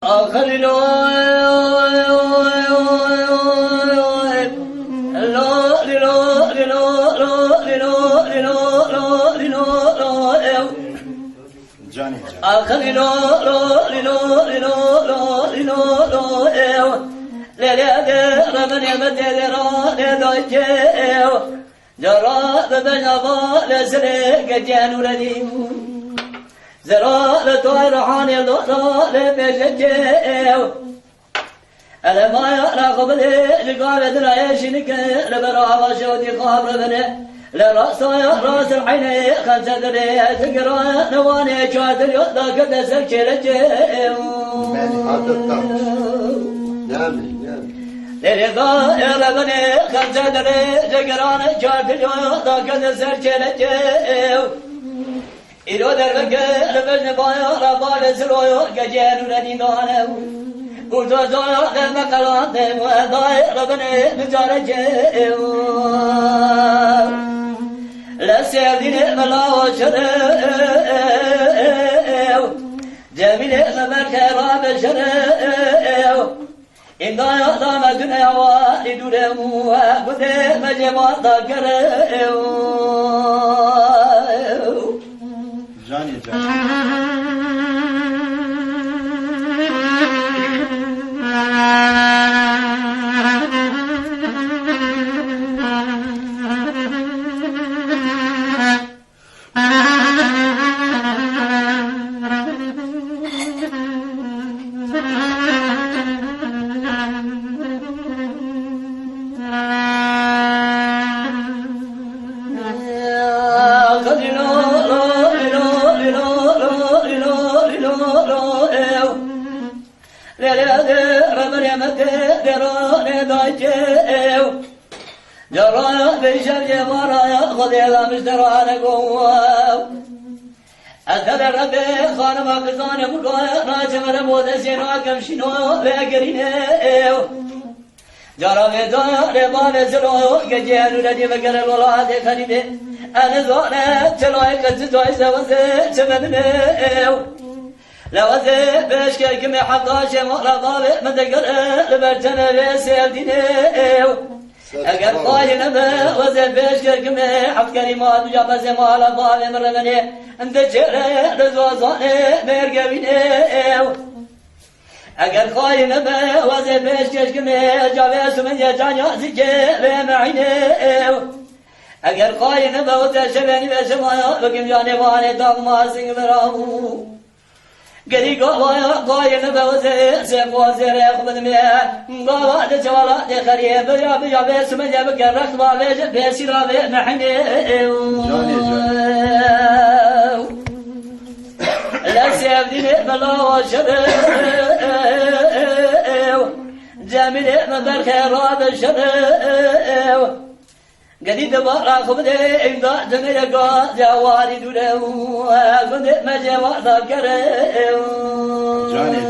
آخر زرار طيران الضلال بججيو ألا ما يراقب لي قال درايشنك لبرا وشودي خابر بني لراس راس العين خزدري تقرا نواني شادر يودا قد سكرجيو لرضا يا ربني خزدري تقرا شادر يودا قد سكرجيو إلو دربك ربنا بايا ربنا سلويو كجانو ندينانو قلتو زايا لما قلان دمو أداي ربنا مجارجيو لسيدين ملا وشريو جميل مبارك راب شريو إن دايا دام الدنيا والدو دمو قد مجمع ذكريو جاني جرايا بشر ورايا خذيلا مشترانا قوة أثر ربي خانم أقزان مقايا راجم ربود سينا كمشينو بأقرينيو جرى بدايا ربان سلويو كجيانو ندي مقر الولاد خريبي أنا ذونا تلوي كتتوي سوزي شمدنيو لوزي بشكر كمي حقا شمال ضابي مدقر لبرتنا بيسير دينيو اگر قايل ما وزن بشكر كمي حق كريمات وجاب زمال ضابي مرغني انت جرى رزوزاني مرقبينيو اگر قايل ما وزن بشكر كمي جاب سمن يجان يعزيكي بمعينيو اگر قايل ما وزن شباني بشمايا بكم جاني واني داغما سنگ براهو گری گوایا قاین بوزه سقوزه رخبد میه گوا ده جوالا ده خریه بیا بیا بس من جب کرخت باله بسی را به نحنه لا سيبدين بلا وشبه جميل مدر خيرات الشبه قديد بارا خبده إمضاء جميلك جواري دوله قد مجوى ذكره جاني